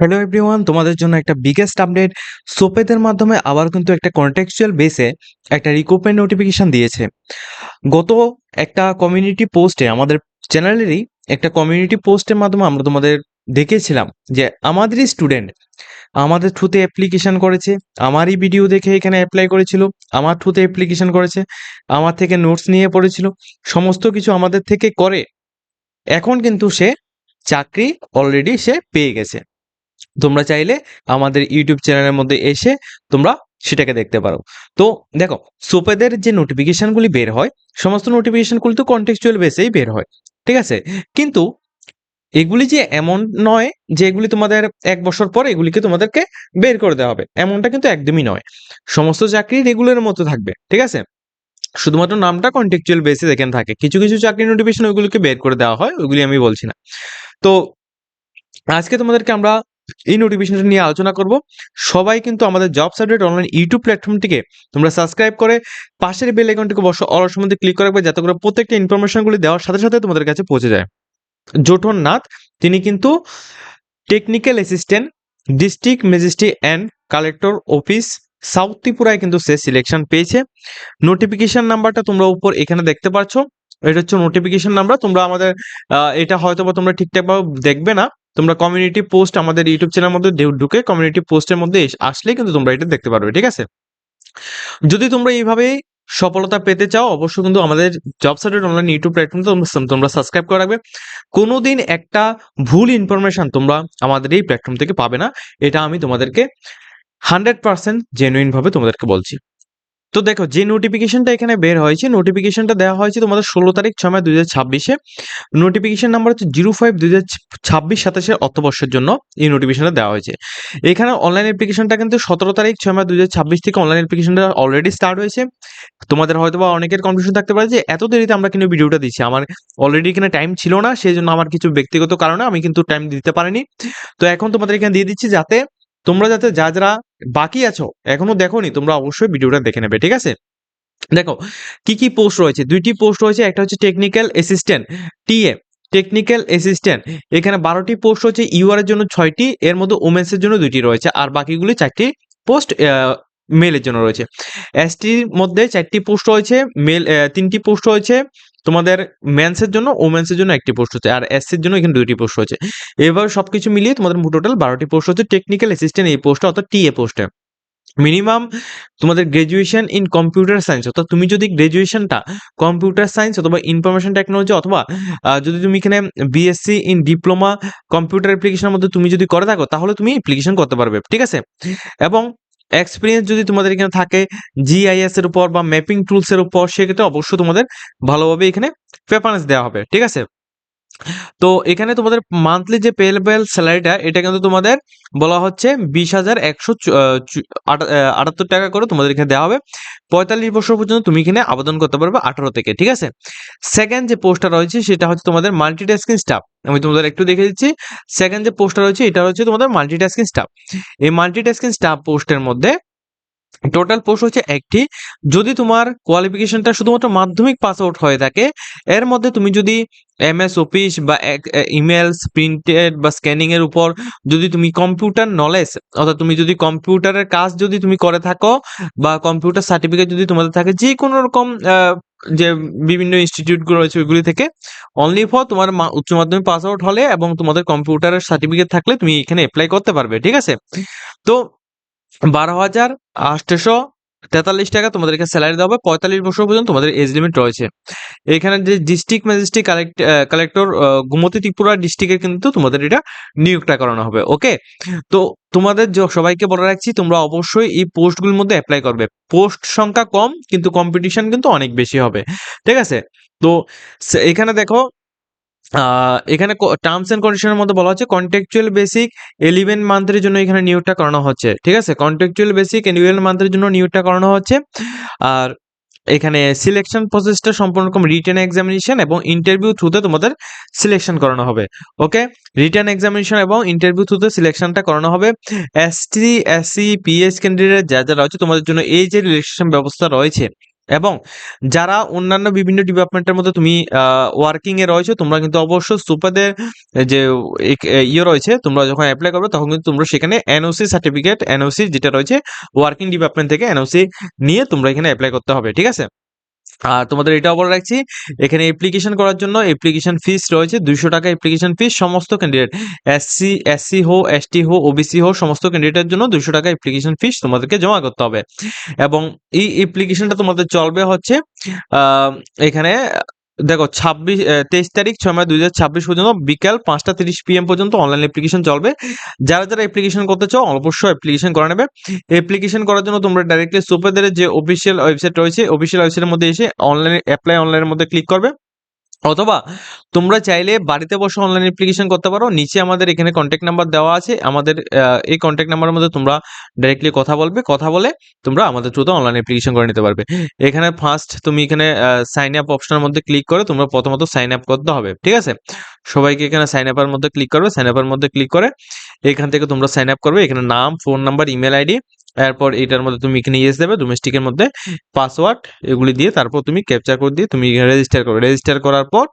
Hello everyone, তোমাদের জন্য একটা বিগেস্ট আপডেট। সোপেদের মাধ্যমে আবার কিন্তু একটা কন্টেক্সচুয়াল বেসে একটা রিক্রুটমেন্ট নোটিফিকেশন দিয়েছে। গত একটা কমিউনিটি পোস্টে আমাদের চ্যানেলেরই একটা কমিউনিটি পোস্টের মাধ্যমে আমরা তোমাদের দেখেছিলাম যে আমাদেরই স্টুডেন্ট আমাদের থ্রুতে অ্যাপ্লিকেশন করেছে, আমারই ভিডিও দেখে এখানে অ্যাপ্লাই করেছিল, আমার থ্রুতে অ্যাপ্লিকেশন করেছে, আমার থেকে নোটস নিয়ে পড়েছিল, সমস্ত কিছু আমাদের থেকে করে এখন কিন্তু সে চাকরি অলরেডি সে পেয়ে গেছে। তোমরা চাইলে আমাদের ইউটিউব চ্যানেলের মধ্যে এসে তোমরা সেটাকে দেখতে পারো। তো দেখো, সোপেদের যে নোটিফিকেশনগুলি বের হয়, সমস্ত নোটিফিকেশনগুলি তো কন্টেক্সচুয়াল বেসেই বের হয়, ঠিক আছে? কিন্তু এগুলি যে এমন নয় যে এগুলি তোমাদের ১ বছর পর এগুলিকে তোমাদেরকে বের করে দেওয়া হবে, এমনটা কিন্তু একদমই নয়। সমস্ত চাকরি রেগুলারের মতো থাকবে, ঠিক আছে? শুধুমাত্র নামটা কন্টেক্সচুয়াল বেসিস এখানে থাকে। কিছু, কিছু চাকরির নোটিফিকেশন ওইগুলোকে বের করে দেওয়া হয়, ওইগুলি আমি বলছি না। তো আজকে তোমাদেরকে আমরা এই নোটিফিকেশনটা নিয়ে আলোচনা করব। সবাই কিন্তু আমাদের জবস আপডেট অনলাইন ইউটিউব প্ল্যাটফর্মটিকে তোমরা সাবস্ক্রাইব করে পাশের বেল আইকনটিকে অবশ্যই অল অপশন মধ্যে ক্লিক করে রাখবে, যাতে করে প্রত্যেকটা ইনফরমেশনগুলি দেওয়ার সাথে সাথে তোমাদের কাছে পৌঁছে যায়। জোঠন নাথ, তিনি কিন্তু technical assistant, district magistrate and collector office, south ত্রিপুরায় কিন্তু সে সিলেকশন পেয়েছে। নোটিফিকেশন নাম্বারটা তোমরা উপর এখানে দেখতে পাচ্ছ, এটা হচ্ছে নোটিফিকেশন নাম্বার। তোমরা আমাদের এটা হয়তো বা তোমরা ঠিকঠাকভাবে দেখবে না, তোমরা কমিউনিটি পোস্ট আমাদের ইউটিউব চ্যানেলের মধ্যে ঢুকে কমিউনিটি পোস্টের মধ্যে আসলেই কিন্তু তোমরা এটা দেখতে পারবে, ঠিক আছে? যদি তোমরা এইভাবে সফলতা পেতে চাও, অবশ্যই কিন্তু আমাদের jobs update online YouTube platform তোমরা সাবস্ক্রাইব করে রাখবে। কোনোদিন একটা ভুল ইনফরমেশন তোমরা আমাদের এই প্ল্যাটফর্ম থেকে পাবে না, এটা আমি তোমাদেরকে 100% জেনুইন ভাবে তোমাদেরকে বলছি। তো দেখো, যে নোটিফিকেশনটা এখানে বের হয়েছে, নোটিফিকেশনটা দেওয়া হয়েছে তোমাদের 16 তারিখ 6 মাস 2026-এ। নোটিফিকেশন নাম্বার হচ্ছে 05/2026-27 অর্থবর্ষের জন্য এই নোটিফিকেশনটা দেওয়া হয়েছে। এখানে অনলাইন অ্যাপ্লিকেশনটা কিন্তু 17 তারিখ 6 মাস 2026 থেকে অনলাইন অ্যাপ্লিকেশনটা অলরেডি স্টার্ট হয়েছে। তোমাদের হয়তোবা অনেকের কনফিউশন থাকতে পারে যে এত দেরিতে আমরা কিন্তু ভিডিওটা দিচ্ছি। আমার অলরেডি এখানে টাইম ছিল না, সেই জন্য আমার কিছু ব্যক্তিগত কারণে আমি কিন্তু টাইম দিতে পারিনি। তো এখন তোমাদের এখানে দিয়ে দিচ্ছি, যাতে তোমরা যারা বাকি আছো এখনো দেখোনি, তোমরা অবশ্যই ভিডিওটা দেখে নেবে, ঠিক আছে? দেখো, কি কি পোস্ট রয়েছে, দুইটি পোস্ট রয়েছে। একটা হচ্ছে technical assistant, TA, technical assistant. এখানে 12টি পোস্ট রয়েছে, ইউআর এর জন্য 6টি, এর মধ্যে ওমেন্স এর জন্য 2টি রয়েছে, আর বাকিগুলি 4টি পোস্ট মেলের জন্য রয়েছে। এসটির মধ্যে 4টি পোস্ট রয়েছে, মেল 3টি পোস্ট রয়েছে তোমাদের মেন্সের জন্য, ওমেন্সের জন্য 1টি পোস্ট হচ্ছে, আর এসসির জন্য এখানে 2টি পোস্ট রয়েছে। এভাবে সবকিছু মিলিয়ে তোমাদের টোটাল 12টি পোস্ট হচ্ছে টেকনিক্যাল অ্যাসিস্ট্যান্ট এই পোস্টটা, অর্থাৎ টিএ পোস্টে। মিনিমাম তোমাদের গ্র্যাজুয়েশন ইন কম্পিউটার সায়েন্স, অর্থাৎ তুমি যদি গ্র্যাজুয়েশনটা কম্পিউটার সায়েন্স অথবা ইনফরমেশন টেকনোলজি, অথবা যদি তুমি এখানে বিএসসি ইন ডিপ্লোমা কম্পিউটার অ্যাপ্লিকেশনের মধ্যে তুমি যদি করে থাকো, তাহলে তুমি অ্যাপ্লিকেশন করতে পারবে, ঠিক আছে? এবং এক্সপিরিয়েন্স যদি তোমাদের এখানে থাকে জিআইএস এর উপর বা ম্যাপিং টুলস এর উপর, সেক্ষেত্রে অবশ্যই তোমাদের ভালোভাবে এখানে প্রেফারেন্স দেওয়া হবে, ঠিক আছে? তো এখানে তোমাদের মান্থলি যে পেয়েবল স্যালারিটা, এটা কিন্তু তোমাদের বলা হচ্ছে 20,178 টাকা করে তোমাদের এখানে দেওয়া হবে। 45 বছর পর্যন্ত তুমি এখানে আবেদন করতে পারবে 18 থেকে, ঠিক আছে? সেকেন্ড যে পোস্টটা রয়েছে সেটা হচ্ছে তোমাদের মাল্টিটাস্কিং স্টাফ। আমি তোমাদের একটু দেখে দিচ্ছি। সেকেন্ড যে পোস্টটা রয়েছে এটা হচ্ছে তোমাদের মাল্টিটাস্কিং স্টাফ। এই মাল্টিটাস্কিং স্টাফ পোস্টের মধ্যে টোটাল পোস্ট হচ্ছে 1টি। যদি তোমার কোয়ালিফিকেশনটা শুধুমাত্র মাধ্যমিক পাস আউট হয়ে থাকে, এর মধ্যে তুমি যদি এমএস অফিস বা ইমেলস প্রিন্টেড বা স্ক্যানিং এর উপর যদি তুমি কম্পিউটার নলেজ, অর্থাৎ তুমি যদি কম্পিউটারের কাজ যদি তুমি করে থাকো, বা কম্পিউটার সার্টিফিকেট যদি তোমাদের থাকে যে কোনো রকম যে বিভিন্ন ইনস্টিটিউটগুলো রয়েছে ওইগুলি থেকে, অনলি ফর তোমার উচ্চ মাধ্যমিক পাস আউট হলে এবং তোমাদের কম্পিউটারের সার্টিফিকেট থাকলে তুমি এখানে অ্যাপ্লাই করতে পারবে, ঠিক আছে? তো 12,843 টাকা তোমাদেরকে স্যালারি দেওয়া হবে। 45 বছর পর্যন্ত তোমাদের এজ লিমিট রয়েছে। এখানে যে district magistrate collector Gomati Tripura ডিস্ট্রিক্টের কিন্তু তোমাদের এটা নিয়োগটা করানো হবে, ওকে? তো তোমাদের সবাইকে বলে রাখছি, তোমরা অবশ্যই এই পোস্টগুলোর মধ্যে অ্যাপ্লাই করবে। পোস্ট সংখ্যা কম কিন্তু কম্পিটিশন কিন্তু অনেক বেশি হবে, ঠিক আছে? তো এখানে দেখো, এখানে টার্মস এন্ড কন্ডিশনের মধ্যে বলা হচ্ছে কন্ট্রাকচুয়াল বেসিক 11 মান্থের জন্য এখানে নিয়োগটা করানো হচ্ছে, ঠিক আছে? কন্ট্রাকচুয়াল বেসিক 11 মান্থের জন্য নিয়োগটা করানো হচ্ছে। আর এখানে সিলেকশন প্রসেসটা সম্পূর্ণ রকম রিটেন এক্সামিনেশন এবং ইন্টারভিউ থ্রুতে তোমাদের সিলেকশন করানো হবে, ওকে? রিটেন এক্সামিনেশন এবং ইন্টারভিউ থ্রুতে সিলেকশনটা করানো হবে। এসটি, এসসি, পিএইচ ক্যান্ডিডেট যারা রয়েছে তোমাদের জন্য এই যে রিলেকশন ব্যবস্থা রয়েছে, এবং যারা অন্যান্য বিভিন্ন ডিপার্টমেন্টের মধ্যে তুমি ওয়ার্কিং এ রয়েছে, তোমরা কিন্তু অবশ্যই সুপাদের যে ইয়ে রয়েছে, তোমরা যখন অ্যাপ্লাই করবে তখন কিন্তু তোমরা সেখানে এনওসি সার্টিফিকেট, এনওসি যেটা রয়েছে ওয়ার্কিং ডিপার্টমেন্ট থেকে এনওসি নিয়ে তোমরা এখানে অ্যাপ্লাই করতে হবে, ঠিক আছে? আর তোমাদের এটাও বলে রাখছি, এখানে অ্যাপ্লিকেশন করার জন্য অ্যাপ্লিকেশন ফিস রয়েছে 200 টাকা অ্যাপ্লিকেশন ফিস। সমস্ত ক্যান্ডিডেট এসসি হো, এসটি হো, ওবিসি হো, সমস্ত ক্যান্ডিডেটের জন্য 200 টাকা অ্যাপ্লিকেশন ফিস তোমাদেরকে জমা করতে হবে। এবং এই অ্যাপ্লিকেশনটা তোমাদের চলবে হচ্ছে এখানে দেখো 23 তারিখ 6 মাস 2026 পর্যন্ত বিকাল 5:30 PM পর্যন্ত অনলাইন অ্যাপ্লিকেশন চলবে। যারা যারা অ্যাপ্লিকেশন করতে চাও অবশ্যই অ্যাপ্লিকেশন করে নেবে। অ্যাপ্লিকেশন করার জন্য তোমরা ডাইরেক্টলি সুপেদের যে অফিসিয়াল ওয়েবসাইট রয়েছে, অফিসিয়াল ওয়েবসাইটের মধ্যে এসে অনলাইনে অ্যাপ্লাই অনলাইনের মধ্যে ক্লিক করবে, অথবা তোমরা চাইলে বাড়িতে বসে অনলাইন অ্যাপ্লিকেশন করতে পারো। নিচে আমাদের এখানে কন্ট্যাক্ট নাম্বার দেওয়া আছে, আমাদের এই কন্ট্যাক্ট নাম্বারের মধ্যে তোমরা ডাইরেক্টলি কথা বলবে, কথা বলে তোমরা আমাদের থ্রুতে অনলাইন অ্যাপ্লিকেশন করে নিতে পারবে। এখানে ফার্স্ট তুমি এখানে সাইন আপ অপশনের মধ্যে ক্লিক করে তোমরা প্রথমত সাইন আপ করতে হবে, ঠিক আছে? সবাইকে এখানে সাইন আপের মধ্যে ক্লিক করবে, সাইন আপের মধ্যে ক্লিক করে এখান থেকে তোমরা সাইন আপ করবে। এখানে নাম, ফোন নাম্বার, ইমেল আইডি, এরপর এটার মধ্যে তুমি এখানে ইয়েস দেবে, ডোমেস্টিকের মধ্যে পাসওয়ার্ড এগুলি দিয়ে তারপর তুমি ক্যাপচার কোড দিয়ে তুমি রেজিস্টার করবে। রেজিস্টার করার পর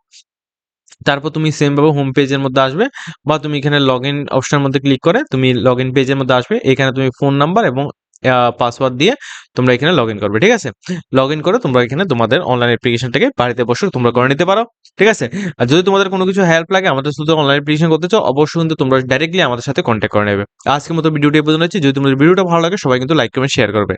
তারপর তুমি সেম ভাবে হোম পেজের মধ্যে আসবে, বা তুমি এখানে লগ ইন অপশনের মধ্যে ক্লিক করে তুমি লগ ইন পেজের মধ্যে আসবে। এখানে তুমি ফোন নাম্বার এবং পাসওয়ার্ড দিয়ে তোমরা এখানে লগ ইন করবে, ঠিক আছে? লগ ইন করে তোমরা এখানে তোমাদের অনলাইন অ্যাপ্লিকেশনটাকে বাড়িতে বসে তোমরা করে নিতে পারো, ঠিক আছে? আর যদি তোমাদের কোনো কিছু হেল্প লাগে, আমাদের শুধু অনলাইন অ্যাপ্লিকেশন করতে চাও, অবশ্যই কিন্তু তোমরা ডাইরেক্টলি আমাদের সাথে কন্ট্যাক্ট করে নেবে। আজকের মতো ভিডিওটি এই পর্যন্ত। যদি তোমাদের ভিডিওটা ভালো লাগে সবাই কিন্তু লাইক কমেন্ট শেয়ার করবে।